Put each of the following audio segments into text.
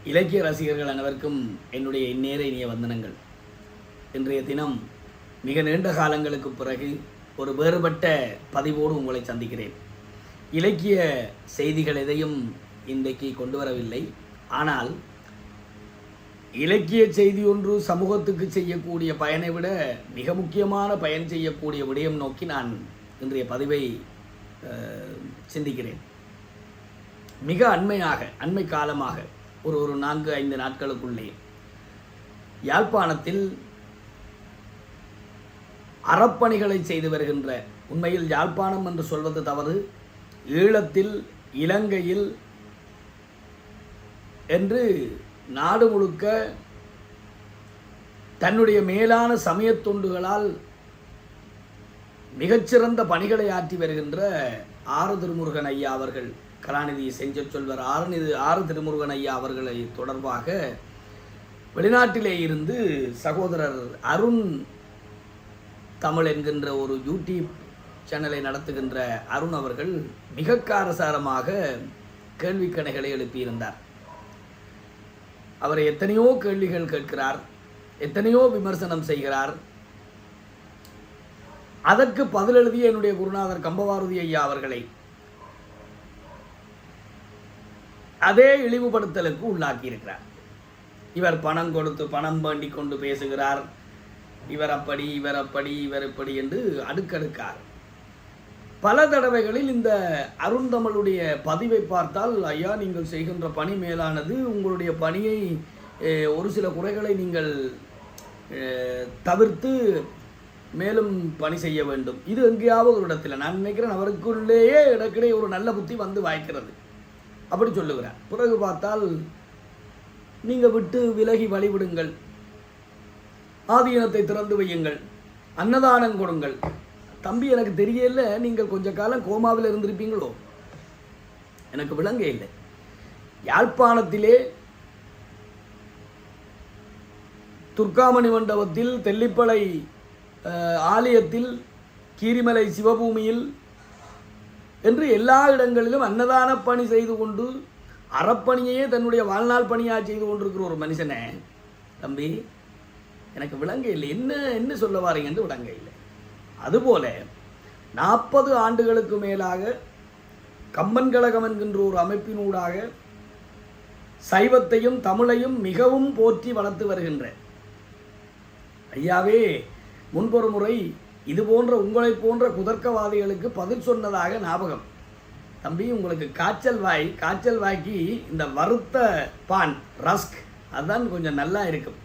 இலக்கிய ரசிகர்கள் அனைவருக்கும் என்னுடைய இந்நேர இனிய வந்தனங்கள். இன்றைய தினம் மிக நீண்ட காலங்களுக்கு பிறகு ஒரு வேறுபட்ட பதிவோடு உங்களை சந்திக்கிறேன். இலக்கிய செய்திகள் எதையும் இன்றைக்கு கொண்டு வரவில்லை. ஆனால் இலக்கிய செய்தி ஒன்று சமூகத்துக்கு செய்யக்கூடிய பயனை விட மிக முக்கியமான பயன் செய்யக்கூடிய விடயம் நோக்கி நான் இன்றைய பதிவை சிந்திக்கிறேன். மிக அண்மை காலமாக ஒரு 4-5 நாட்களுக்குள்ளே யாழ்ப்பாணத்தில் அறப்பணிகளை செய்து வருகின்ற, உண்மையில் யாழ்ப்பாணம் என்று சொல்வது தவறு, ஈழத்தில், இலங்கையில் என்று நாடு முழுக்க தன்னுடைய மேலான சமய தொண்டுகளால் மிகச்சிறந்த பணிகளை ஆற்றி வருகின்ற ஆறு திருமுருகன் ஐயா அவர்கள், கலாநிதி செஞ்சொல்வர் ஆறு திருமுருகன் ஐயா அவர்களை தொடர்பாக வெளிநாட்டிலே இருந்து சகோதரர் அருண் தமிழ் என்கின்ற ஒரு யூடியூப் சேனலை நடத்துகின்ற அருண் அவர்கள் மிக காரசாரமாக கேள்விக்கணைகளை எழுப்பியிருந்தார். அவர் எத்தனையோ கேள்விகள் கேட்கிறார், எத்தனையோ விமர்சனம் செய்கிறார். அதற்கு பதில் எழுதிய என்னுடைய குருநாதர் கம்பவாரதி ஐயா அவர்களை அதே இழிவுபடுத்தலுக்கு உள்ளாக்கி இருக்கிறார். இவர் பணம் கொடுத்து பணம் வேண்டி கொண்டு பேசுகிறார், இவர் அப்படி இவர் இப்படி என்று அடுக்கடுக்கார். பல தடவைகளில் இந்த அருண்தமிழுடைய பதிவை பார்த்தால், ஐயா நீங்கள் செய்கின்ற பணி மேலானது, உங்களுடைய பணியை ஒரு சில குறைகளை நீங்கள் தவிர்த்து மேலும் பணி செய்ய வேண்டும். இது எங்கேயாவது ஒரு இடத்துல நான் நினைக்கிறேன் அவருக்குள்ளேயே இடக்கிடையே ஒரு நல்ல புத்தி வந்து வாய்க்கிறது, அப்படி சொல்லுகிறார். பிறகு பார்த்தால் நீங்கள் விட்டு விலகி வழிவிடுங்கள், ஆதீனத்தை திறந்து வையுங்கள், அன்னதானம் கொடுங்கள். தம்பி எனக்கு தெரியல, நீங்கள் கொஞ்ச காலம் கோமாவில் இருந்திருப்பீங்களோ, எனக்கு விளங்க இல்லை. யாழ்ப்பாணத்திலே துர்காமணி மண்டபத்தில், தெல்லிப்பளை ஆலயத்தில், கீரிமலை சிவபூமியில் என்று எல்லா இடங்களிலும் அன்னதான பணி செய்து கொண்டு அறப்பணியையே தன்னுடைய வாழ்நாள் பணியாக செய்து கொண்டிருக்கிற ஒரு மனுஷனை தம்பி எனக்கு விளங்க இல்லை, என்ன சொல்ல வாரீங்க என்று விளங்க இல்லை. அதுபோல 40 ஆண்டுகளுக்கு மேலாக கம்பன் கழகம் என்கின்ற ஒரு அமைப்பினூடாக சைவத்தையும் தமிழையும் மிகவும் போற்றி வளர்த்து வருகின்ற ஐயாவே முன்பொரு முறை இது போன்ற உங்களை போன்ற குதர்க்கவாதிகளுக்கு பதில் சொன்னதாக ஞாபகம். தம்பி உங்களுக்கு காய்ச்சல் வாய்க்கு இந்த வறுத்த பான் ரஸ்க் அதுதான் கொஞ்சம் நல்லா இருக்கும்.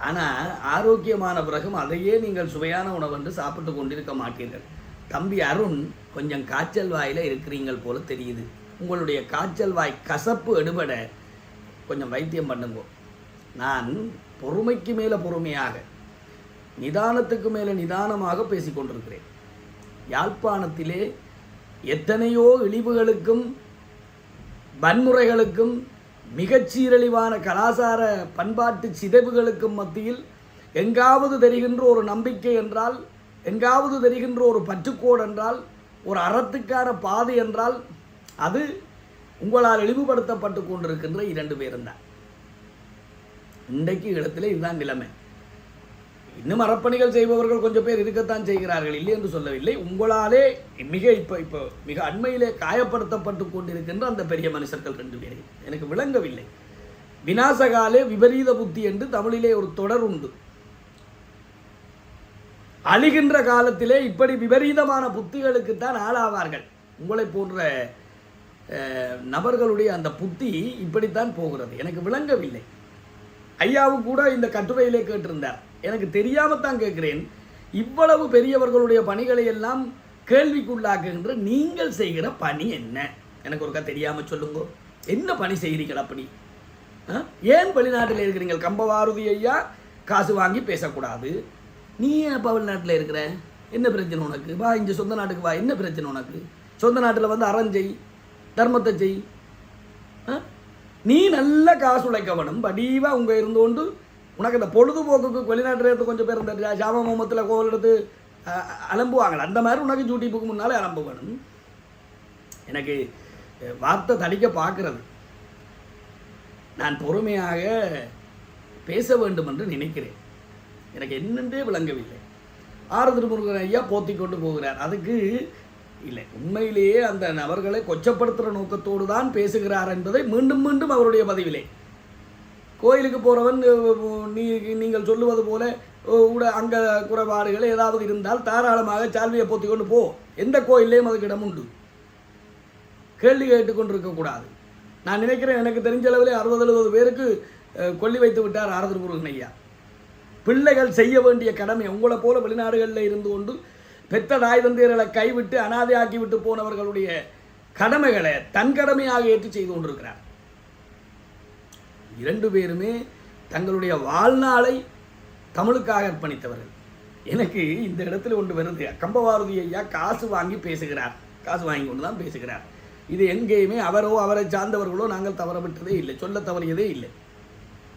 ஆனால் ஆரோக்கியமான பிறகும் அதையே நீங்கள் சுவையான உணவென்று சாப்பிட்டு கொண்டிருக்க மாட்டீர்கள். தம்பி அருண் கொஞ்சம் காய்ச்சல் வாயில் இருக்கிறீங்கள் போல தெரியுது. உங்களுடைய காய்ச்சல் வாய் கசப்பு எடுபட கொஞ்சம் வைத்தியம் பண்ணுங்க. நான் பொறுமைக்கு மேலே பொறுமையாக, நிதானத்துக்கு மேலே நிதானமாக பேசிக்கொண்டிருக்கிறேன். யாழ்ப்பாணத்திலே எத்தனையோ இழிவுகளுக்கும் வன்முறைகளுக்கும் மிகச்சீரழிவான கலாசார பண்பாட்டு சிதைவுகளுக்கும் மத்தியில் எங்காவது தெரிகின்ற ஒரு நம்பிக்கை என்றால், எங்காவது தெரிகின்ற ஒரு பற்றுக்கோடு என்றால், ஒரு அறத்துக்கான பாதை என்றால் அது உங்களால் இழிவுபடுத்தப்பட்டு கொண்டிருக்கின்ற 2 பேரும் தான். இன்றைக்கு இடத்துல இதுதான் நிலைமை. இன்னும் அறப்பணிகள் செய்பவர்கள் கொஞ்சம் பேர் இருக்கத்தான் செய்கிறார்கள், இல்லை என்று சொல்லவில்லை. உங்களாலே மிக அண்மையிலே காயப்படுத்தப்பட்டு கொண்டிருக்கின்ற அந்த பெரிய மனுஷர்கள் 2 பேர்கள் எனக்கு விளங்கவில்லை. விநாசகாலே விபரீத புத்தி என்று தமிழிலே ஒரு தொடர் உண்டு. அழிகின்ற காலத்திலே இப்படி விபரீதமான புத்திகளுக்குத்தான் ஆளாவார்கள். உங்களை போன்ற நபர்களுடைய அந்த புத்தி இப்படித்தான் போகிறது. எனக்கு விளங்கவில்லை. ஐயாவும் கூட இந்த கட்டுரையிலே கேட்டிருந்தார். எனக்கு தெரியாமத்தான் கேட்கிறேன், இவ்வளவு பெரியவர்களுடைய பணிகளை எல்லாம் கேள்விக்குள்ளாக்குகின்ற நீங்கள் செய்கிற பணி என்ன? எனக்கு ஒருக்கா தெரியாமல் சொல்லுங்க, என்ன பணி செய்கிறீர்கள்? அப்படி ஏன் வெளிநாட்டில் இருக்கிறீங்க? கம்பவாரதி ஐயா காசு வாங்கி பேசக்கூடாது. நீ ஏன் அப்போ வெளிநாட்டில் இருக்கிற? என்ன பிரச்சனை உனக்கு? வா இங்கே சொந்த நாட்டுக்கு வா, என்ன பிரச்சனை உனக்கு? சொந்த நாட்டில் வந்து அறஞ்செய், தர்மத்தை செய். நீ நல்ல காசு உழைக்க வேணும். வடிவா உங்க இருந்தோண்டு உனக்கு இந்த பொழுதுபோக்குக்கு வெளிநாட்டுல கொஞ்சம் பேர் இந்த ஜாமா முகமத்தில் கோவில் எடுத்து அலம்புவாங்களே, அந்த மாதிரி உனக்கு யூடியூப்புக்கு முன்னாலே அலம்பு வேணும். எனக்கு வார்த்தை தடிக்க பார்க்கறது. நான் பொறுமையாக பேச வேண்டும் என்று நினைக்கிறேன். எனக்கு என்னென்றே விளங்கவில்லை. திருமுருகன் ஐயா போத்தி கொண்டு போகிறார். அதுக்கு இல்லை, உண்மையிலேயே அந்த நபர்களை கொச்சப்படுத்துகிற நோக்கத்தோடு தான் பேசுகிறார் என்பதை மீண்டும் மீண்டும் அவருடைய பதிவிலே, கோயிலுக்கு போகிறவன் நீங்கள் சொல்லுவது போல அங்கே குறைபாடுகள் ஏதாவது இருந்தால் தாராளமாக சால்வியை போத்தி கொண்டு போ, எந்த கோயிலையும் அதுக்கு இடம் உண்டு, கேள்வி கேட்டுக்கொண்டிருக்கக்கூடாது. நான் நினைக்கிறேன், எனக்கு தெரிஞ்ச அளவில் 60-70 பேருக்கு கொல்லி வைத்து விட்டார் திருமுருகன் ஐயா. பிள்ளைகள் செய்ய வேண்டிய கடமை, உங்களை போல வெளிநாடுகளில் இருந்து கொண்டு பெத்த தாய் தந்தையர்களை கைவிட்டு அனாதையாக்கி விட்டு போனவர்களுடைய கடமைகளை தன் கடமையாக ஏற்று செய்து கொண்டிருக்கிறார். 2 பேருமே தங்களுடைய வாழ்நாளை தமிழுக்காக அர்ப்பணித்தவர்கள். எனக்கு இந்த இடத்துல ஒன்று வருது, கம்பபாரதி ஐயா காசு வாங்கி பேசுகிறார், காசு வாங்கி கொண்டு தான் பேசுகிறார். இது எங்கேயுமே அவரோ அவரை சார்ந்தவர்களோ நாங்கள் தவறவிட்டதே இல்லை, சொல்ல தவறியதே இல்லை.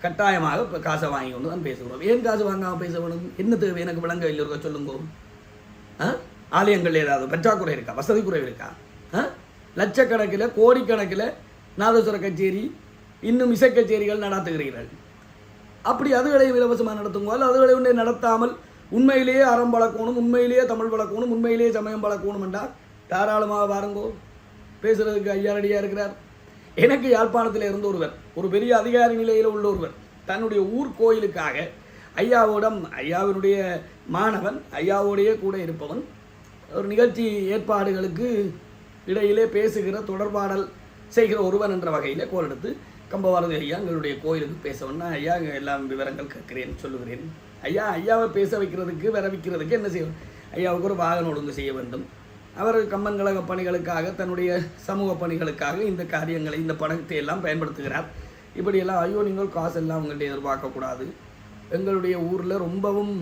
கட்டாயமாக இப்போ காசை வாங்கி கொண்டு தான் பேசுகிறோம். ஏன் காசு வாங்காமல் பேச வேணும்? என்ன தேவை? எனக்கு விளங்க இல்லை இருக்கா சொல்லுங்க. ஆலயங்கள் ஏதாவது பற்றாக்குறை இருக்கா? வசதி குறைவு இருக்கா? லட்சக்கணக்கில் கோடிக்கணக்கில் நாதஸ்வர கச்சேரி இன்னும் இசை கச்சேரிகள் நடத்துகிறீர்கள். அப்படி அதுகளையும் இலவசமாக நடத்துங்க. அதுகளை ஒன்றே நடத்தாமல் உண்மையிலேயே அறம் வளர்க்கணும், உண்மையிலேயே தமிழ் வளர்க்கணும், உண்மையிலேயே சமயம் வளர்க்கணும் என்றால் தாராளமாக பாருங்கோ, பேசுகிறதுக்கு ஐயா ரெடியாக இருக்கிறார். எனக்கு யாழ்ப்பாணத்தில் இருந்த ஒருவர், ஒரு பெரிய அதிகாரி நிலையில் உள்ள ஒருவர், தன்னுடைய ஊர் கோயிலுக்காக ஐயாவோடம், ஐயாவினுடைய மாணவன், ஐயாவோடையே கூட இருப்பவன், ஒரு நிகழ்ச்சி ஏற்பாடுகளுக்கு இடையிலே பேசுகிற தொடர்பாடல் செய்கிற ஒருவன் என்ற வகையில் கோல் எடுத்து, கம்பபாரதி ஐயா எங்களுடைய கோயிலுக்கு பேசணும்னா, ஐயா எல்லாம் விவரங்கள் கேட்கிறேன் சொல்லுகிறேன். ஐயாவை பேச வைக்கிறதுக்கு வைக்கிறதுக்கு என்ன செய்யணும்? ஐயாவுக்கு ஒரு வாகன ஒழுங்கு செய்ய வேண்டும். அவர் கம்பன் கழக பணிகளுக்காக, தன்னுடைய சமூக பணிகளுக்காக இந்த காரியங்களை, இந்த பணத்தை எல்லாம் பயன்படுத்துகிறார். இப்படியெல்லாம் ஐயோ நீங்கள் காசெல்லாம் உங்கள்கிட்ட எதிர்பார்க்கக்கூடாது, எங்களுடைய ஊரில் ரொம்பவும்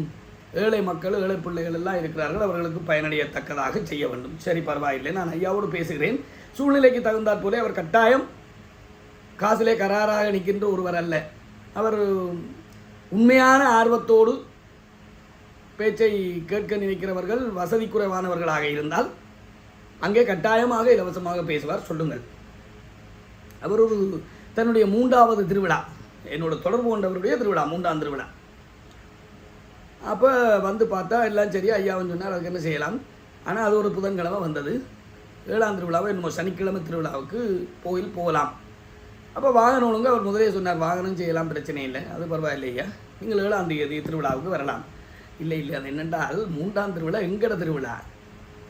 ஏழை மக்கள், ஏழை பிள்ளைகள் எல்லாம் இருக்கிறார்கள், அவர்களுக்கு பயனடையத்தக்கதாக செய்ய வேண்டும். சரி, பரவாயில்லை, நான் ஐயாவோடு பேசுகிறேன். சூழ்நிலைக்கு தகுந்தாற் போலே அவர் கட்டாயம் காசிலே கராராக நிற்கின்ற ஒருவர் அல்ல. அவர் உண்மையான ஆர்வத்தோடு பேச்சை கேட்க நினைக்கிறவர்கள், வசதி குறைவானவர்களாக இருந்தால் அங்கே கட்டாயமாக இலவசமாக பேசுவார். சொல்லுங்கள். அவர் ஒரு தன்னுடைய 3வது திருவிழா, என்னோட தொடர்பு கொண்டவருடைய திருவிழா, 3ஆம் திருவிழா. அப்போ வந்து பார்த்தா எல்லாம் சரி, ஐயாவும் சொன்னார் அதுக்கு என்ன செய்யலாம். ஆனால் அது ஒரு புதன்கிழமை வந்தது. 7ஆம் திருவிழாவை என்னமோ சனிக்கிழமை திருவிழாவுக்கு கோயில் போகலாம். அப்போ வாகனம் ஒழுங்கு அவர் முதலே சொன்னார், வாகனம் செய்யலாம், பிரச்சனை இல்லை, அது பரவாயில்லையா, நீங்கள் 7ஆம் தேதி திருவிழாவுக்கு வரலாம். இல்லை அது என்னென்றால் 3ஆம் திருவிழா எங்கட திருவிழா,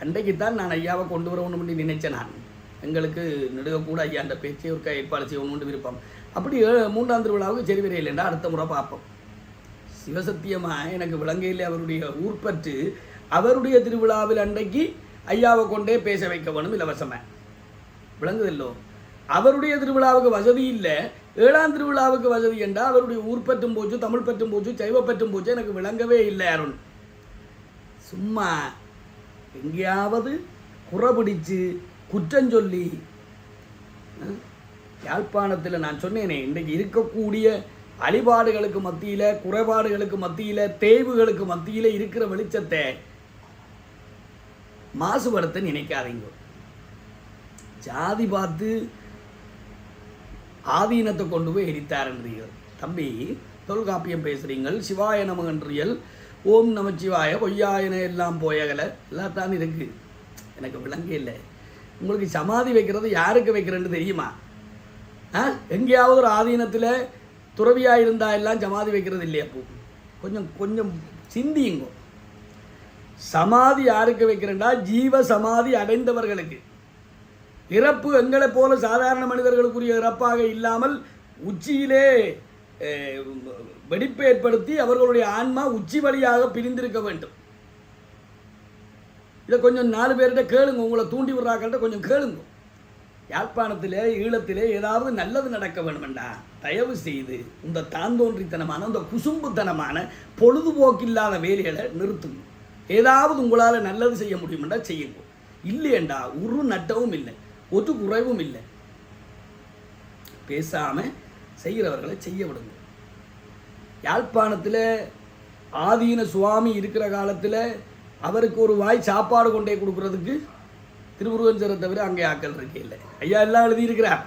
அன்றைக்குத்தான் நான் ஐயாவை கொண்டு வரணும்னு பண்ணி நினைச்சேன். நான் எங்களுக்கு நெடுகக்கூட ஐயா அந்த பேச்சை ஒரு ஏற்பாடு செய்யணும்னு விருப்பம். அப்படி 3ஆம் திருவிழாவுக்கு சரி வரையில் இல்லைண்டா அடுத்த முறை பார்ப்போம். சிவசத்தியமாக எனக்கு விளங்கையில் அவருடைய ஊர்பற்று, அவருடைய திருவிழாவில் அன்றைக்கு ஐயாவை கொண்டே பேச வைக்க வேணும் இலவசமாக. விளங்குதல்லோ? அவருடைய திருவிழாவுக்கு வசதி இல்லை, 7ஆம் திருவிழாவுக்கு வசதி என்றால் அவருடைய ஊர் பற்றும் போச்சு, தமிழ் பற்றும் போச்சு, சைவ பற்றும் போச்சு. எனக்கு விளங்கவே இல்லை அருண். சும்மா எங்கேயாவது குறைபிடிச்சு குற்றஞ்சொல்லி, யாழ்ப்பாணத்தில் நான் சொன்னேனே, இன்றைக்கு இருக்கக்கூடிய அழிபாடுகளுக்கு மத்தியில், குறைபாடுகளுக்கு மத்தியில், தேய்வுகளுக்கு மத்தியில் இருக்கிற வெளிச்சத்தை மாசுபடுத்த நினைக்காதீங்க. ஜாதி பார்த்து ஆதீனத்தை கொண்டு போய் எரித்தார்ன்றீர்கள். தம்பி, தொல்காப்பியம் பேசுகிறீங்கள், சிவாய நமகன்றியல், ஓம் நமச்சிவாய, பொய்யாயன எல்லாம் போயகலை எல்லாம் தான் இருக்குது. எனக்கு விளங்க இல்லை. உங்களுக்கு சமாதி வைக்கிறது யாருக்கு வைக்கிறேன்னு தெரியுமா? எங்கேயாவது ஒரு ஆதீனத்தில் துறவியாக இருந்தால் எல்லாம் சமாதி வைக்கிறது இல்லையா? கொஞ்சம் கொஞ்சம் சிந்தியுங்க. சமாதி யாருக்கு வைக்கிறேன்டா? ஜீவ சமாதி அடைந்தவர்களுக்கு. இறப்பு எங்களை போல சாதாரண மனிதர்களுக்குரிய இறப்பாக இல்லாமல் உச்சியிலே வெடிப்பை ஏற்படுத்தி அவர்களுடைய ஆன்மா உச்சி வழியாக பிரிந்திருக்க வேண்டும். இதை கொஞ்சம் 4 பேர்கிட்ட கேளுங்க, உங்களை தூண்டி விடுறாக்கிட்ட கொஞ்சம் கேளுங்க. யாழ்ப்பாணத்திலே, ஈழத்திலே ஏதாவது நல்லது நடக்க வேணுமெண்டா தயவு செய்து இந்த தாந்தோன்றித்தனமான, இந்த குசும்புத்தனமான பொழுதுபோக்கில்லாத வேலைகளை நிறுத்துங்க. ஏதாவது உங்களால் நல்லது செய்ய முடியுமெண்டா செய்யுங்க. இல்லையண்டா ஒரு நட்டவும் இல்லை, ஒரு குறைவும் இல்லை. பேசாமல் செய்கிறவர்களை செய்ய விடுங்க. யாழ்ப்பாணத்தில் ஆதீன சுவாமி இருக்கிற காலத்தில் அவருக்கு ஒரு வாய் சாப்பாடு கொண்டே கொடுக்குறதுக்கு திருமுருகன் சாரை தவிர அங்கே ஆக்கள் இருக்கே இல்லை. ஐயா எல்லாம் எழுதியிருக்கிறார்.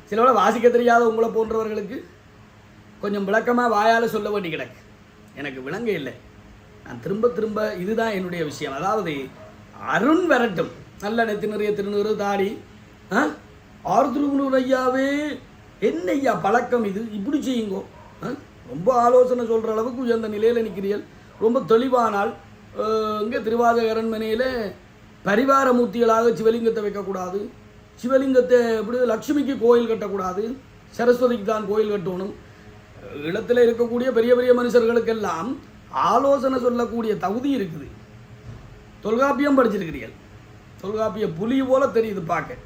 சிலவளை வாசிக்க தெரியாத உங்களை போன்றவர்களுக்கு கொஞ்சம் விளக்கமாக வாயால் சொல்ல வேண்டி கிடக்கு. எனக்கு விளங்க இல்லை. நான் திரும்ப திரும்ப இதுதான் என்னுடைய விஷயம். அதாவது அருண் வரட்டும், நல்ல நெத்தி நிறைய திருநூறு தாடி, ஆர்திருநூறு ஐயாவே என்ன ஐயா பழக்கம் இது, இப்படி செய்யுங்கோ, ரொம்ப ஆலோசனை சொல்கிற அளவுக்கு உயர்ந்த நிலையில் நிற்கிறீர்கள். ரொம்ப தெளிவானால் இங்கே திருவாத அரண்மனையில் பரிவார மூர்த்திகளாக சிவலிங்கத்தை வைக்கக்கூடாது, சிவலிங்கத்தை எப்படி லட்சுமிக்கு கோயில் கட்டக்கூடாது, சரஸ்வதிக்கு தான் கோயில் கட்டணும். இடத்துல இருக்கக்கூடிய பெரிய பெரிய மனுஷர்களுக்கெல்லாம் ஆலோசனை சொல்லக்கூடிய தகுதி இருக்குது. தொல்காப்பியம் படிச்சிருக்கிறீர்கள், தொல்காப்பிய புலி போல தெரியுது பார்க்க.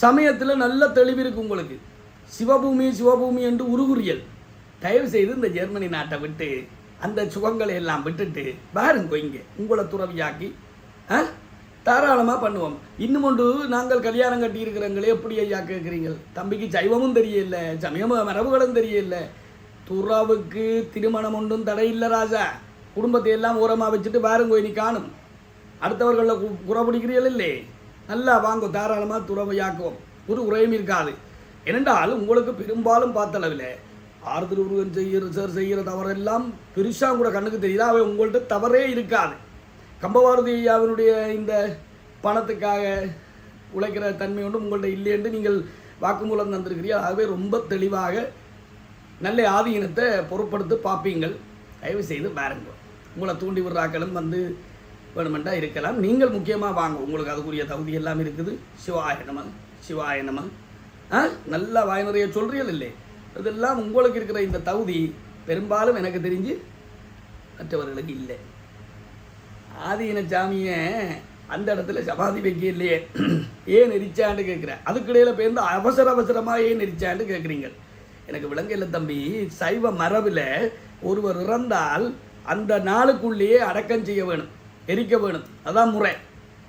சமயத்தில் நல்ல தெளிவு இருக்கு உங்களுக்கு. சிவபூமி சிவபூமி என்று உருகுறியல். தயவு செய்து இந்த ஜெர்மனி நாட்டை விட்டு அந்த சுகங்களை எல்லாம் விட்டுட்டு பாருங்க, இங்கே உங்களை துறவியாக்கி தாராளமாக பண்ணுவோம். இன்னும் ஒன்று, நாங்கள் கல்யாணம் கட்டி இருக்கிறவங்களே எப்படி ஐயா கேட்குறீங்க? தம்பிக்கு சைவமும் தெரியல, சமயம் மரபுகளும் தெரியல, துறவுக்கு திருமணம் ஒன்றும் தடை இல்லை ராஜா. குடும்பத்தை எல்லாம் ஓரமாக வச்சுட்டு பாருங்க, இனி காணும். அடுத்தவர்களில் குறப்பிடிக்கிறீர்கள் இல்லை, நல்லா வாங்க, தாராளமாக துறவையாக்குவோம், ஒரு உரையும் இருக்காது. ஏனென்றால் உங்களுக்கு பெரும்பாலும் பார்த்தளவில் ஆர்திருவுருவன் செய்கிற தவறெல்லாம் பெருசாக கூட கண்ணுக்கு தெரியுது. அவை உங்கள்கிட்ட தவறே இருக்காது. கம்பபாரதி ஐயாவினுடைய இந்த பணத்துக்காக உழைக்கிற தன்மை ஒன்றும் உங்கள்கிட்ட இல்லை என்று நீங்கள் வாக்குமூலம் தந்திருக்கிறீர்கள். ஆகவே ரொம்ப தெளிவாக நல்ல ஆதீனத்தை பொருட்படுத்தி பார்ப்பீங்கள். தயவு செய்து பாருங்க. உங்களை தூண்டி விடுறாக்களும் வந்து வேணுமெண்டா இருக்கலாம். நீங்கள் முக்கியமாக வாங்க, உங்களுக்கு அதுக்குரிய தகுதி எல்லாம் இருக்குது. சிவாய நம சிவாய நம. நல்லா வாய் நிறைய சொல்கிறீர்கள் இல்லை, இதெல்லாம் உங்களுக்கு இருக்கிற இந்த தகுதி பெரும்பாலும் எனக்கு தெரிஞ்சு மற்றவர்களுக்கு இல்லை. ஆதீன சாமியை அந்த இடத்துல சமாதி வைக்க இல்லையே, ஏன் எரிச்சான்னு கேட்குறேன். அதுக்கிடையில் பேருந்து அவசரமாக ஏன் எரிச்சான்னு கேட்குறீங்க. எனக்கு விளங்க இல்லை தம்பி. சைவ மரபில் ஒருவர் இறந்தால் அந்த நாளுக்குள்ளேயே அடக்கம் செய்ய வேணும், எரிக்க வேணும். அதான் முறை.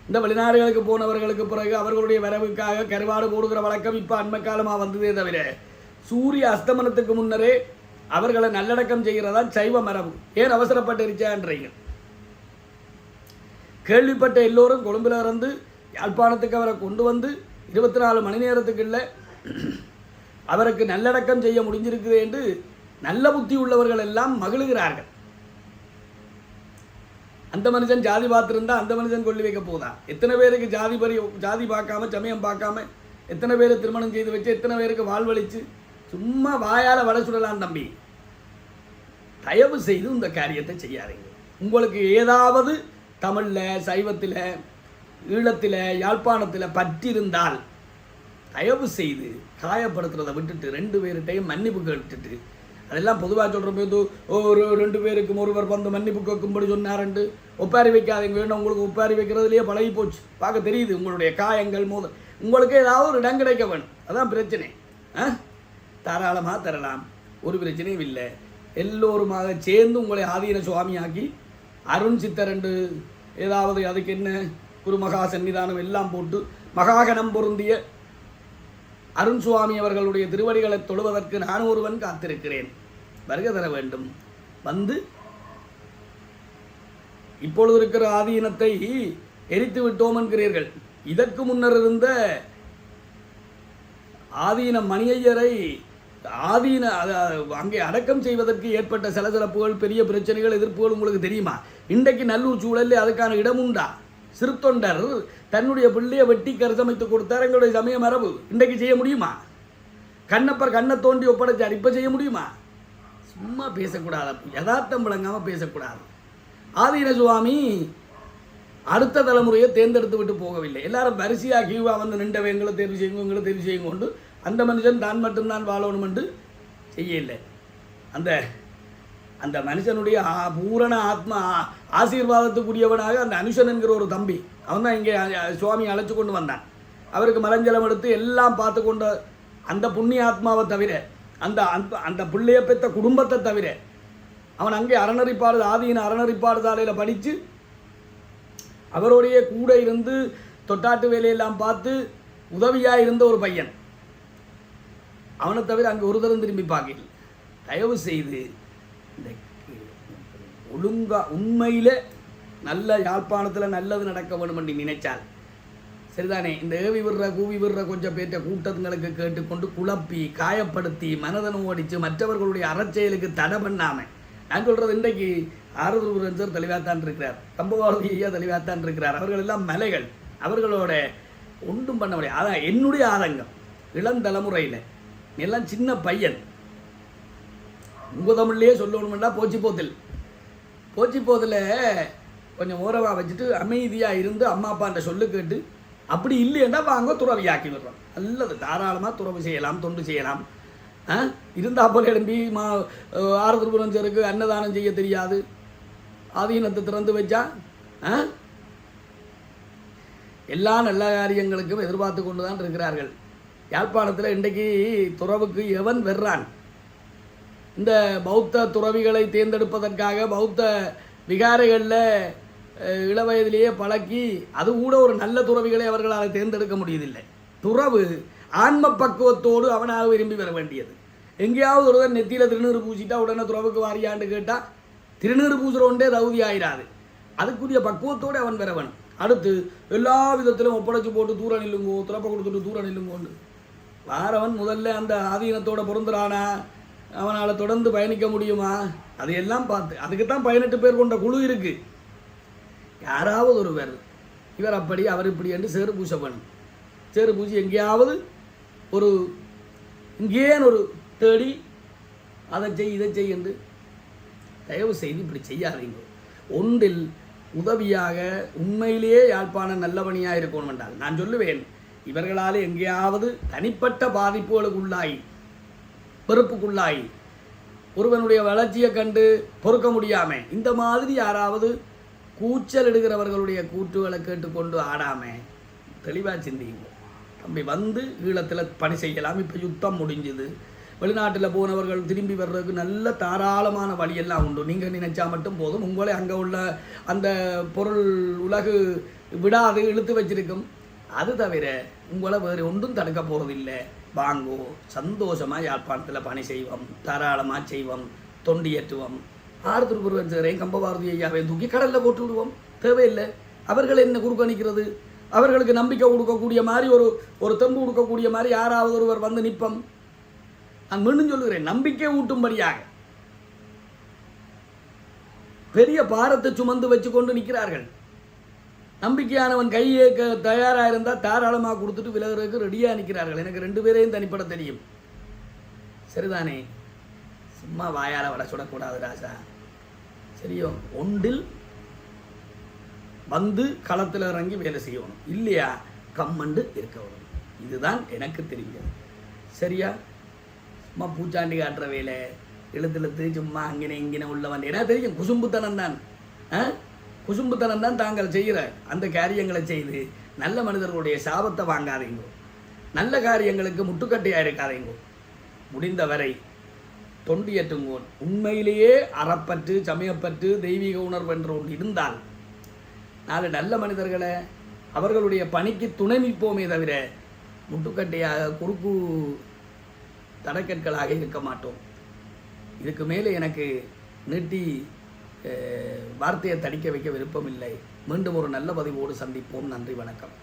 இந்த வெளிநாடுகளுக்கு போனவர்களுக்கு பிறகு அவர்களுடைய வரவுக்காக கருவாடு போடுகிற வழக்கம் இப்போ அண்மை காலமாக வந்ததே தவிர, சூரிய அஸ்தமனத்துக்கு முன்னரே அவர்களை நல்லடக்கம் செய்கிறதான் சைவ மரபு. ஏன் அவசரப்பட்டு எரிச்சான்றீங்க? கேள்விப்பட்ட எல்லோரும் கொழும்பில் இருந்து யாழ்ப்பாணத்துக்கு அவரை கொண்டு வந்து 24 மணி நேரத்துக்கு இல்லை அவருக்கு நல்லடக்கம் செய்ய முடிஞ்சிருக்குது என்று நல்ல புத்தி உள்ளவர்கள் எல்லாம் மகிழுகிறார்கள். அந்த மனுஷன் ஜாதி பார்த்துருந்தா அந்த மனுஷன் கொல்லி வைக்க போதா? எத்தனை பேருக்கு ஜாதி பார்க்காம சமயம் பார்க்காம எத்தனை பேர் திருமணம் செய்து வச்சு எத்தனை பேருக்கு வாழ்வழிச்சு சும்மா வாயால் வடை சுடலாம் தம்பி. தயவு செய்து இந்த காரியத்தை செய்யாதீங்க. உங்களுக்கு ஏதாவது தமிழில், சைவத்தில், ஈழத்தில், யாழ்ப்பாணத்தில் பற்றிருந்தால் தயவு செய்து காயப்படுத்துறதை விட்டுட்டு 2 பேர்கிட்டையும் மன்னிப்பு கேட்டுட்டு, அதெல்லாம் பொதுவாக சொல்கிற போது ஒரு 2 பேருக்கும் ஒருவர் வந்து மன்னிப்பு கேட்கும்படி சொன்னார்ண்டு ஒப்பாரி வைக்காதீங்க. வேணும், உங்களுக்கு ஒப்பாரி வைக்கிறதுலேயே பழகி போச்சு, பார்க்க தெரியுது உங்களுடைய காயங்கள் மோதல். உங்களுக்கு ஏதாவது ஒரு இடம் கிடைக்க வேணும், அதான் பிரச்சனை. தாராளமாக தரலாம், ஒரு பிரச்சனையும் இல்லை. எல்லோருமாக சேர்ந்து உங்களை ஆதீன சுவாமியாக்கி அருண் சித்தர் என்று ஏதாவது அதுக்கு என்ன குரு மகா சன்னிதானம் எல்லாம் போட்டு மகாகணம் பொருந்திய அருண் சுவாமி அவர்களுடைய திருவடிகளை தொழுவதற்கு நான் ஒருவன் காத்திருக்கிறேன். வருகை தர வேண்டும். வந்து இப்பொழுது இருக்கிற ஆதீனத்தை எரித்து விட்டோம் என்கிறீர்கள். இதற்கு முன்னர் இருந்த ஆதீன மணியையரை அங்கே அடக்கம் செய்வதற்கு ஏற்பட்ட சலசலப்புகள், பெரிய பிரச்சனைகள், எதிர்ப்புகள் உங்களுக்கு தெரியுமா? இன்றைக்கு நல்லூர் சூழலில் அதுக்கான இடம் உண்டா? சிறுத்தொண்டர் தன்னுடைய பிள்ளையை வெட்டி கருசமைத்து கொடுத்தார். எங்களுடைய சமய மரபு இன்றைக்கு செய்ய முடியுமா? கண்ணப்பர் கண்ணை தோண்டி ஒப்படைச்சார், இப்போ செய்ய முடியுமா? சும்மா பேசக்கூடாது, யதார்த்தம் விளங்காமல் பேசக்கூடாது. ஆதீன சுவாமி அடுத்த தலைமுறையை தேர்ந்தெடுத்து விட்டு போகவில்லை. எல்லாரும் வரிசையாக கியூவா வந்து நின்றவங்களை தேர்வு செய்யுங்க, உங்களை தேர்வு செய்யுங்க கொண்டு அந்த மனுஷன் தான் மட்டும்தான் வாழணும் என்று செய்யலை. அந்த மனுஷனுடைய பூரண ஆத்மா ஆசீர்வாதத்துக்குரியவனாக அந்த அனுஷன் என்கிற ஒரு தம்பி, அவன் தான் இங்கே சுவாமி அழைச்சி கொண்டு வந்தான். அவருக்கு மலஞ்சலம் எடுத்து எல்லாம் பார்த்து கொண்ட அந்த புண்ணிய ஆத்மாவை தவிர, அந்த அந்த பிள்ளையை பெற்ற குடும்பத்தை தவிர, அவன் அங்கே அறநெறிப்பாடு ஆதீன அறநெறிப்பாடு சாலையில் படித்து அவரோடைய கூட இருந்து தொட்டாட்டு வேலையெல்லாம் பார்த்து உதவியாக இருந்த ஒரு பையன். அவனை தவிர அங்கே ஒரு தரம் திரும்பி பார்க்கல. தயவு செய்து இந்த ஒழுங்கா உண்மையில் நல்ல யாழ்ப்பாணத்தில் நல்லது நடக்க வேண்டும் என்று நினைச்சால் சரிதானே? இந்த ஏவி விடுற கூவி விடுற கொஞ்சம் பேற்ற கூட்டங்களுக்கு கேட்டுக்கொண்டு குழப்பி காயப்படுத்தி மனதனம் ஓடிச்சு மற்றவர்களுடைய அறச்செயலுக்கு தடை பண்ணாமல் நான் சொல்கிறது இன்றைக்கு ஆறுதல் தெளிவாகத்தான் இருக்கிறார், கம்பபாரதி ஐயா தெளிவாகத்தான் இருக்கிறார். அவர்கள் எல்லாம் மலைகள், அவர்களோட ஒன்றும் பண்ண முடியாது. அதான் என்னுடைய ஆதங்கம். இளந்தலைமுறையில் எல்லாம் சின்ன பையன், உங்கள் தமிழ்லேயே சொல்லணும்னா போச்சிப்போத்தில் கொஞ்சம் ஓரமாக வச்சுட்டு அமைதியாக இருந்து அம்மா அப்பான்ற சொல்லு கேட்டு, அப்படி இல்லைன்னா வாங்க துறவியாக்கி விடுறோம். நல்லது, தாராளமாக துறவு செய்யலாம், தொண்டு செய்யலாம். இருந்தா போல எழும்பி ஆறுதல் புரஞ்சருக்கு அன்னதானம் செய்ய தெரியாது, ஆதீனத்தை திறந்து வச்சா எல்லா நல்ல காரியங்களுக்கும் எதிர்பார்த்து கொண்டு தான் இருக்கிறார்கள். யாழ்ப்பாணத்தில் இன்றைக்கு துறவுக்கு எவன் வெர்றான்? இந்த பௌத்த துறவிகளை தேர்ந்தெடுப்பதற்காக பௌத்த விகாரைகளில் இளவயதிலேயே பழக்கி அது கூட ஒரு நல்ல துறவிகளை அவர்களால் தேர்ந்தெடுக்க முடியதில்லை. துறவு ஆன்ம பக்குவத்தோடு அவனாக விரும்பி வர வேண்டியது. எங்கேயாவது ஒருவர் நெத்தியில் திருநீறு பூசிட்டா உடனே துறவுக்கு வாரியான்னு கேட்டால் திருநீறு பூசுகிறோண்டே தகுதி ஆயிடாது. அதுக்குரிய பக்குவத்தோடு அவன் பெற வேணும். அடுத்து எல்லா விதத்திலும் ஒப்படைச்சு போட்டு தூர நில்லுங்கோ, துறப்பை கொடுத்துட்டு தூர நில்லுங்கோன்னு வாரவன் முதல்ல அந்த ஆதீனத்தோட பொருந்துறானா, அவனால் தொடர்ந்து பயணிக்க முடியுமா, அதையெல்லாம் பார்த்து அதுக்குத்தான் 18 பேர் கொண்ட குழு இருக்குது. யாராவது ஒருவர் இவர் அப்படி அவர் இப்படி என்று சேறு பூச வேணும். சேறு பூசி எங்கேயாவது ஒரு இங்கேன்னு ஒரு தேடி அதை செய் இதை செய் என்று தயவு செய்து இப்படி செய்யாதீங்க. ஒன்றில் உதவியாக உண்மையிலேயே யாழ்ப்பாணம் நல்லவனியாக இருக்கணும் என்றால் நான் சொல்லுவேன், இவர்களால் எங்கேயாவது தனிப்பட்ட பாதிப்புகளுக்குள்ளாய் வெறுப்புக்குள்ளாய் ஒருவனுடைய வளர்ச்சியை கண்டு பொறுக்க முடியாமல் இந்த மாதிரி யாராவது கூச்சல் எடுக்கிறவர்களுடைய கூற்றுகளை கேட்டுக்கொண்டு ஆடாமல் தெளிவாக சிந்திங்க. தம்பி வந்து ஈழத்தில் பணி செய்யலாம். இப்போ யுத்தம் முடிஞ்சுது, வெளிநாட்டில் போனவர்கள் திரும்பி வர்றதுக்கு நல்ல தாராளமான வழியெல்லாம் உண்டு. நீங்கள் நினைச்சா மட்டும் போதும், உங்களே அங்கே உள்ள அந்த பொருள் உலகு விடாது இழுத்து வச்சிருக்கும். அது தவிர உங்களை வேறு ஒன்றும் தடுக்க போகிறதில்லை. வாங்கோ, சந்தோஷமாக யாழ்ப்பாணத்தில் பணி செய்வோம், தாராளமாக செய்வோம், தொண்டியேற்றுவோம். ஆறுதல் புரஞ்சரையும் கம்பபாரதி ஐயாவை தூக்கி கடலில் போட்டு விடுவோம். தேவையில்லை. அவர்கள் என்ன குறுக்கணிக்கிறது? அவர்களுக்கு நம்பிக்கை கொடுக்கக்கூடிய மாதிரி ஒரு தெம்பு கொடுக்கக்கூடிய மாதிரி யாராவது ஒருவர் வந்து நிற்பம். நான் மீண்டும் சொல்லுகிறேன், நம்பிக்கை ஊட்டும்படியாக பெரிய பாரத்தை சுமந்து வச்சு கொண்டு நிற்கிறார்கள். நம்பிக்கையானவன் கையே தயாராக இருந்தால் தாராளமாக கொடுத்துட்டு விலகிறதுக்கு ரெடியாக நிற்கிறார்கள். எனக்கு 2 பேரையும் தனிப்பட தெரியும். சரிதானே? சும்மா வாயால் வட சுடக்கூடாது ராசா, சரியோ? ஒன்றில் வந்து களத்தில் இறங்கி வேலை செய்யணும், இல்லையா கம்மண்டு இருக்க வேணும். இதுதான் எனக்கு தெரிஞ்சது. சரியா? சும்மா பூச்சாண்டி காட்டுற வேலை, இழுத்து சும்மா அங்கே இங்கே உள்ளவன் என்ன தெரியும்? குசும்புத்தனம் தான் தாங்கள் செய்கிற அந்த காரியங்களை செய்து நல்ல மனிதர்களுடைய சாபத்தை வாங்காதீங்கோ, நல்ல காரியங்களுக்கு முட்டுக்கட்டையாக இருக்காதீங்கோ. முடிந்தவரை தொண்டியற்றுங்கோ. உண்மையிலேயே அறப்பற்று, சமயப்பற்று, தெய்வீக உணர்வு என்ற ஒன்று இருந்தால் 4 நல்ல மனிதர்களை அவர்களுடைய பணிக்கு துணை நிற்போமே தவிர முட்டுக்கட்டையாக குறுக்கு தடக்கற்களாக இருக்க மாட்டோம். இதுக்கு மேலே எனக்கு நீட்டி வார்த்தையை தடிக்க வைக்க விருப்பமில்லை. மீண்டும் ஒரு நல்ல பதிவோடு சந்திப்போம். நன்றி, வணக்கம்.